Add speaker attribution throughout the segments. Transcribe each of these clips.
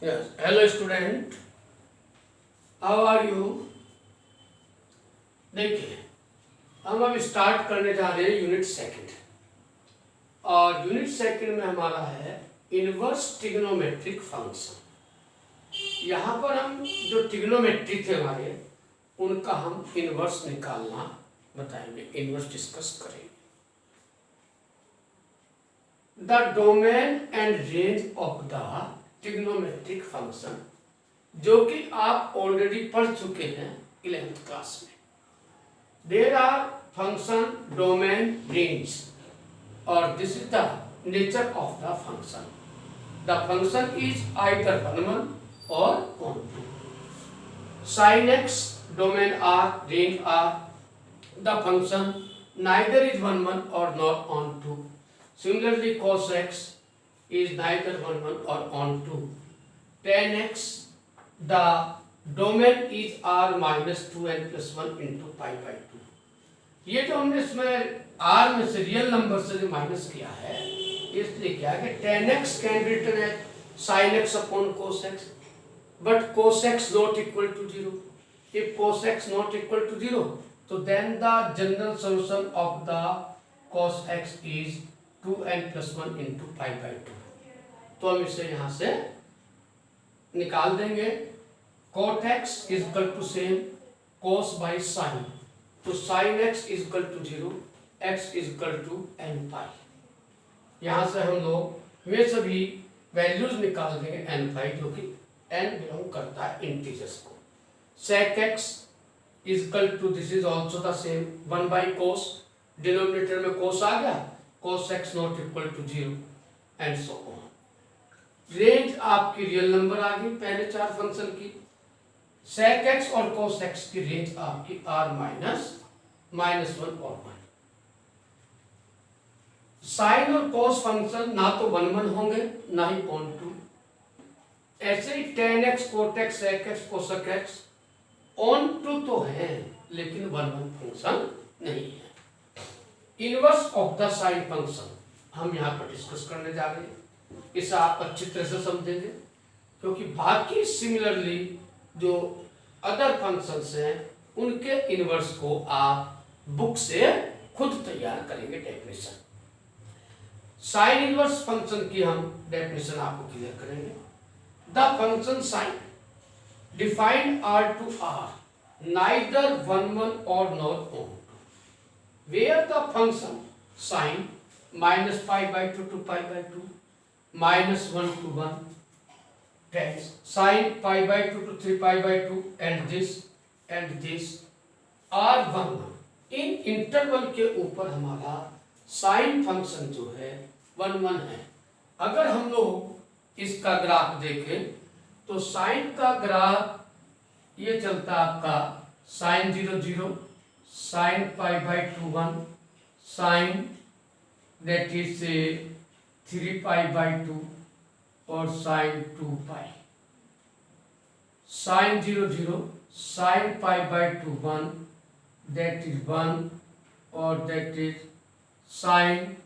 Speaker 1: Yes. Hello student. How are you? देखिए, हम अब स्टार्ट करने जा रहे हैं यूनिट सेकंड, और यूनिट सेकंड में हमारा है इनवर्स ट्रिग्नोमेट्रिक फंक्शन। यहाँ पर हम जो ट्रिग्नोमेट्री थे हमारे, उनका हम इनवर्स निकालना बताएंगे, इनवर्स डिस्कस करेंगे। The domain and range of the trigonometric function, जो कि आप ऑलरेडी पढ़ चुके हैं 11th क्लास में। There are function domain range, और this is the nature of the function. The function is either 1 or 2. Sin x, domain R, range R. The function neither is 1 or not on 2. Similarly, cos x is neither 1 or on 2. Tan x, the domain is R minus 2n plus 1 into pi by 2. ये जो हमने इसमें R में से real number से जो minus किया है, इसलिए क्या है कि tan x can be written as sin x upon cos x, but cos x not equal to 0. If cos x not equal to 0, so then the general solution of the cos x is 2n plus 1 into pi by 2. तो हम इसे यहाँ से निकाल देंगे। cot x is equal to same cos by sin, तो sin x is equal to 0, x is equal to n pi। यहाँ से हम लोग वे सभी वैल्यूज निकाल देंगे n pi, जो कि n बिलोंग करता है इंटीजर्स को। sec x is equal to, this is also the same 1 by cos, denominator में cos आ गया, cos x not equal to 0 and so on। Range आपकी रियल नंबर आ गई पहले चार फंक्शन की। sec x और cos x की रेंज आपकी r माइनस 1 और 1। साइन और cos फंक्शन ना तो 1 होंगे ना ही on 2। ऐसे ही tan x, cot x, sec x, cosec x on 2 तो है, लेकिन 1 फंक्शन नहीं है। Inverse of the sine function हम यहाँ पर डिस्कस करने जा रहे हैं। इसे आप अच्छी तरह से समझेंगे, क्योंकि बाकी सिमिलरली जो अदर फंक्शंस हैं उनके इनवर्स को आप बुक से खुद तैयार करेंगे डेफिनेशन। साइन इनवर्स फंक्शन की हम डेफिनेशन आपको क्लियर करेंगे। The function sine defined R to R neither 1 or not on 2, where the function sin minus pi by 2 to pi by 2 minus 1 to 1 tends sin pi by 2 to 3 pi by 2 and this are 1। In interval के ऊपर हमारा sine function जो है 1 है। अगर हम लोग इसका ग्राफ देखें तो साइन का ग्राफ ये चलता आपका sine 0 0, sine pi by 2 1, sine that is 3 pi by 2 और sine 2 pi. Sine 0 0, sine pi by 2 1, that is 1, और दैट इज साइन,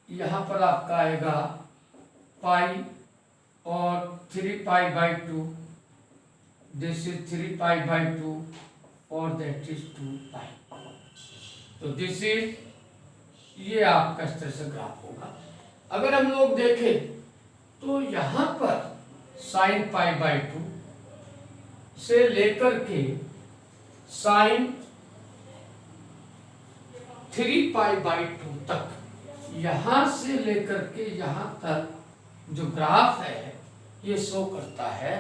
Speaker 1: यहाँ पर आपका आएगा पाई और 3 pi by 2, this is 3 pi by 2 और दैट इज 2 पाई। तो दिस इज, ये आपका इस तरह से ग्राफ होगा। अगर हम लोग देखें तो यहाँ पर साइन पाई बाई 2 से लेकर के साइन 3 पाई बाई 2 तक, यहाँ से लेकर के यहाँ तक जो ग्राफ है ये शो करता है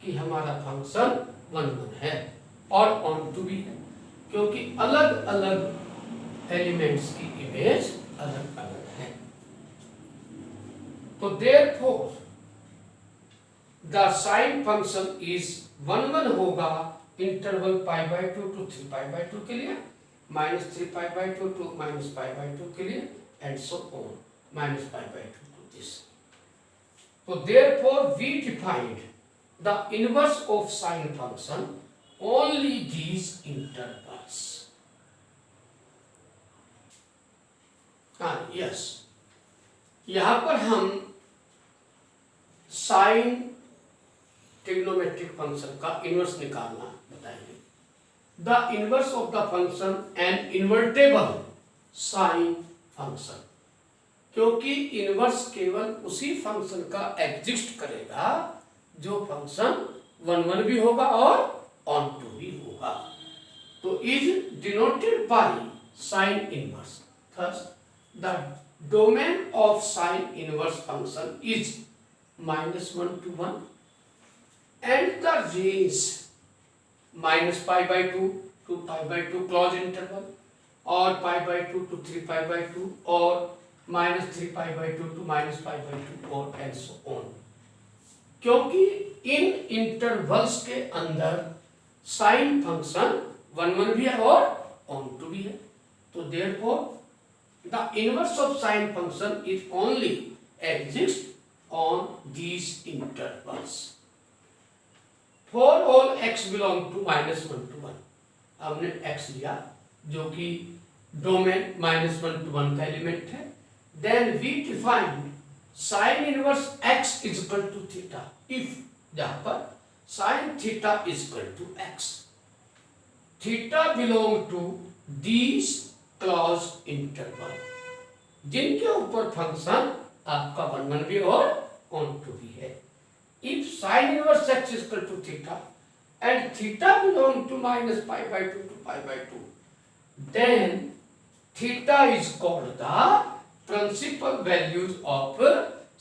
Speaker 1: कि हमारा फंक्शन 1 है और ऑन टू भी है, क्योंकि अलग अलग एलिमेंट्स की इमेज अलग अलग है। तो therefore the sine function is 1 होगा interval pi by 2 to 3 pi by 2 के लिए, minus 3 pi by 2 to minus pi by 2 के लिए, and so on, minus pi by 2 to this. तो therefore we defined the inverse of sine function only these intervals। Yes, यहां पर हम sine trigonometric function का inverse निकालना बताएंगे। The inverse of the function and invertible sine function, क्योंकि inverse केवल उसी फंक्शन का एग्जिस्ट करेगा जो फंक्शन 1 भी होगा और ऑन टू भी होगा। तो is denoted by sine inverse. Thus the domain of sine inverse function is -1 to 1 and the range -π/2 to π/2 closed interval or π/2 to 3π/2 or -3π/2 to -π/2 और and so on। क्योंकि इन इंटरवल्स के अंदर साइन फंक्शन 1 भी है और ऑन टू भी है। तो therefore the inverse of sine function is only exist on these intervals for all x belong to -1 to 1। हमने x लिया जो कि डोमेन -1 to 1 का एलिमेंट है। then we define sin inverse x is equal to theta if जहां पर sin theta is equal to x, theta belong to these closed interval जिनके ऊपर फंक्शन आपका 1 भी और ऑन टू भी है। If sine inverse x is equal to theta and theta belong to -π/2 to π/2, then theta is called the principal values of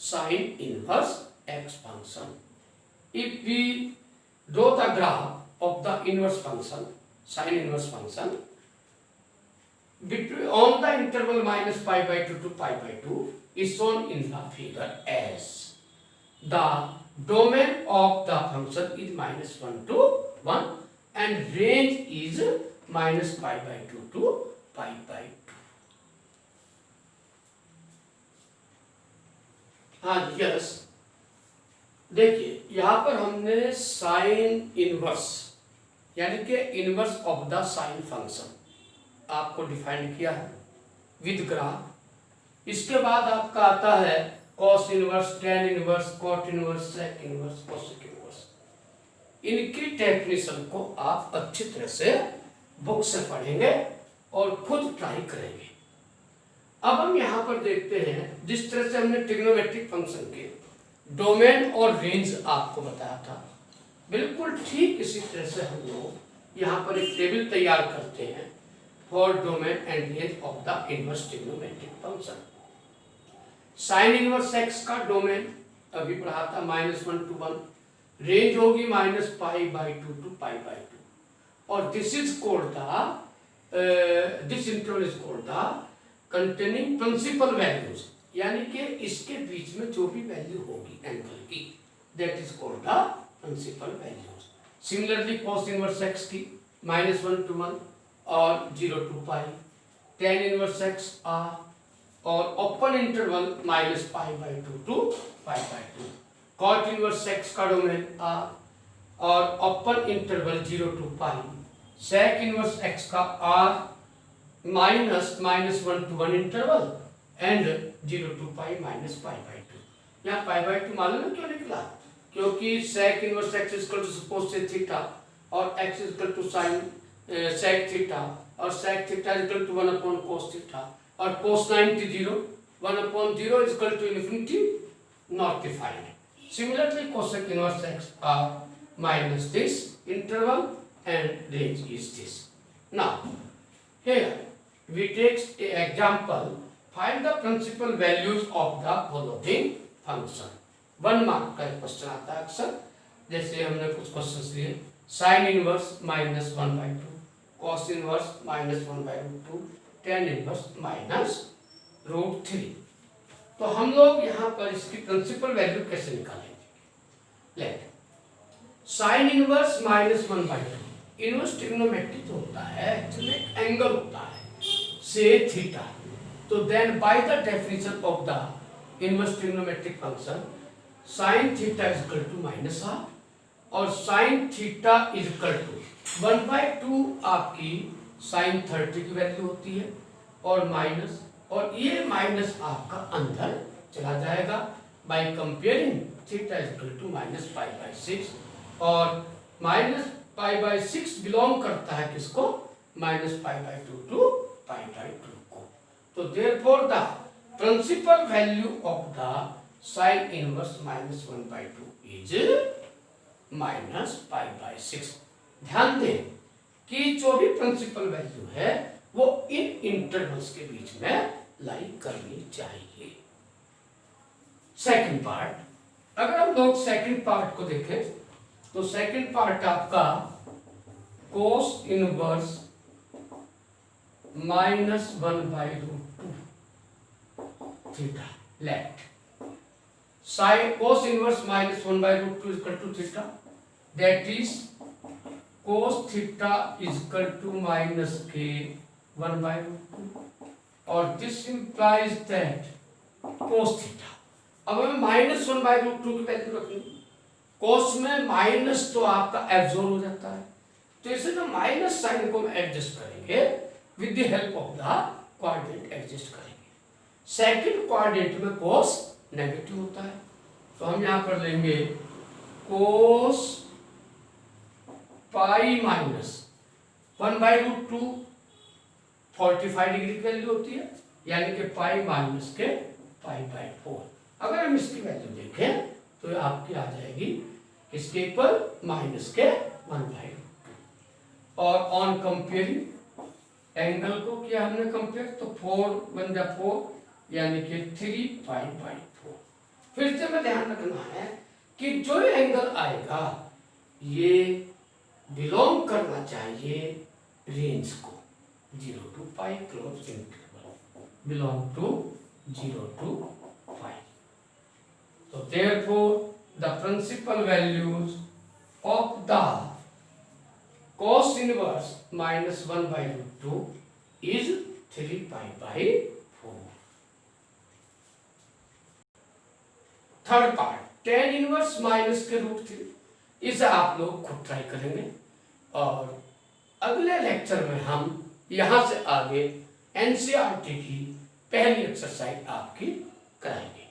Speaker 1: sine inverse x function. If we draw the graph of the inverse function, sine inverse function between on the interval -π/2 to π/2 is shown in the figure as the domain of the function is -1 to 1 and range is -π/2 to π/2। हाँ yes, देखिए यहाँ पर हमने sign inverse यानी कि inverse of the sine function आपको define किया है विद ग्राफ। इसके बाद आपका आता है cos inverse, tan inverse, cot inverse, sec inverse, cosec inverse. इनकी डेफिनेशन को आप अच्छी तरह से बुक से पढ़ेंगे और खुद ट्राई करेंगे। अब हम यहाँ पर देखते हैं जिस तरह से हमने ट्रिग्नोमेट्रिक फंक्शन के डोमेन और रेंज आपको बताया था, बिल्कुल ठीक इसी तरह से हम लोग यहाँ पर एक टेबल तैयार करते हैं for domain and range of the inverse trigonometric function. Sine inverse x का डोमेन अभी पढ़ा था -1 to 1, रेंज होगी -π/2 to π/2 और this is called the this interval is called the containing principal values, यानी कि इसके बीच में जो भी वैल्यू होगी एंगल की that is called the principal values. Similarly cos inverse x की -1 to 1 और 0 to π, tan inverse x r और open interval -π/2 to π/2, cot inverse x का डोमेन r और open interval 0 to π, sec inverse x का r -1 to 1 interval and 0 to π -π/2। यहाँ π/2 मालूम है क्यों निकला? क्योंकि sec inverse x is equal to suppose say theta और x is equal to sin sec theta और sec theta is equal to 1 cos theta और cos 90 0 1/0 is equal to infinity, not defined. Similarly, cosec inverse x r minus this interval and range is this. Now, here we take an example. Find the principal values of the following function. 1 mark का question आता है अक्सर, जैसे हमने कुछ question लिए sin inverse -1/2, cos inverse -1/2, tan inverse -√3। तो हम लोग यहाँ पर इसकी प्रिंसिपल वैल्यू कैसे निकालेंगे? Late sine inverse -1/2 inverse trigonometric होता है, एक्चुअली एक एंगल होता है से थीटा। तो then by the definition of the inverse trigonometric function sine theta is equal to -1/2 और sine theta is equal to 1/2 आपकी साइन 30 की वैल्यू होती है और माइनस, और ये माइनस आपका अंदर चला जाएगा by comparing theta is equal to -π/6 और माइनस पाई बाई 6 बिलोंग करता है किसको, minus pi by 2 to pi by 2 को। तो therefore the principal value of the sine inverse minus 1/2 is minus pi by 6। ध्यान दें कि जो भी प्रिंसिपल वैल्यू है वो इन इंटरवल्स के बीच में लाई करनी चाहिए। सेकंड पार्ट, अगर हम लोग सेकंड पार्ट को देखें तो सेकंड पार्ट आपका cos inverse minus 1/√2 theta left, sine cos inverse minus 1/√2 equal to theta, that is cos theta is equal to minus के 1/√2 और this implies that cos theta. अब हमें माइनस 1/√2 की वैल्यू रखनी, cos में माइनस तो आपका एब्जॉर्ब हो जाता है, तो इसे जो माइनस साइन को हम एडजस्ट करेंगे with the help of the coordinate adjust करेंगे। सेकंड कोऑर्डिनेट में cos नेगेटिव होता है, तो हम यहां पर लेंगे cos पाई माइनस 1/√2 45 डिग्री की वैल्यू होती है, यानी कि पाई माइनस के पाई बाई 4। अगर हम इसकी वैल्यू देखें तो आपकी आ जाएगी इसके इक्वल माइनस के 1/√2। और ऑन कंपेयरिंग एंगल को किया हमने कंपेयर, तो 4 बन जा 4 यानी कि 3 पाई बाई 4। फिर से में ध्यान रखना है कि जो एंगल आएगा ये बिलोंग करना चाहिए रेंज को 0 to pi close interval, belong to 0 to pi. तो therefore the principal values of the cos inverse minus 1/√2 is 3 pi by 4। Third part tan inverse minus के √3, इसे आप लोग खुद ट्राई करेंगे और अगले लेक्चर में हम यहां से आगे एनसीईआरटी की पहली एक्सरसाइज आपकी कराएंगे।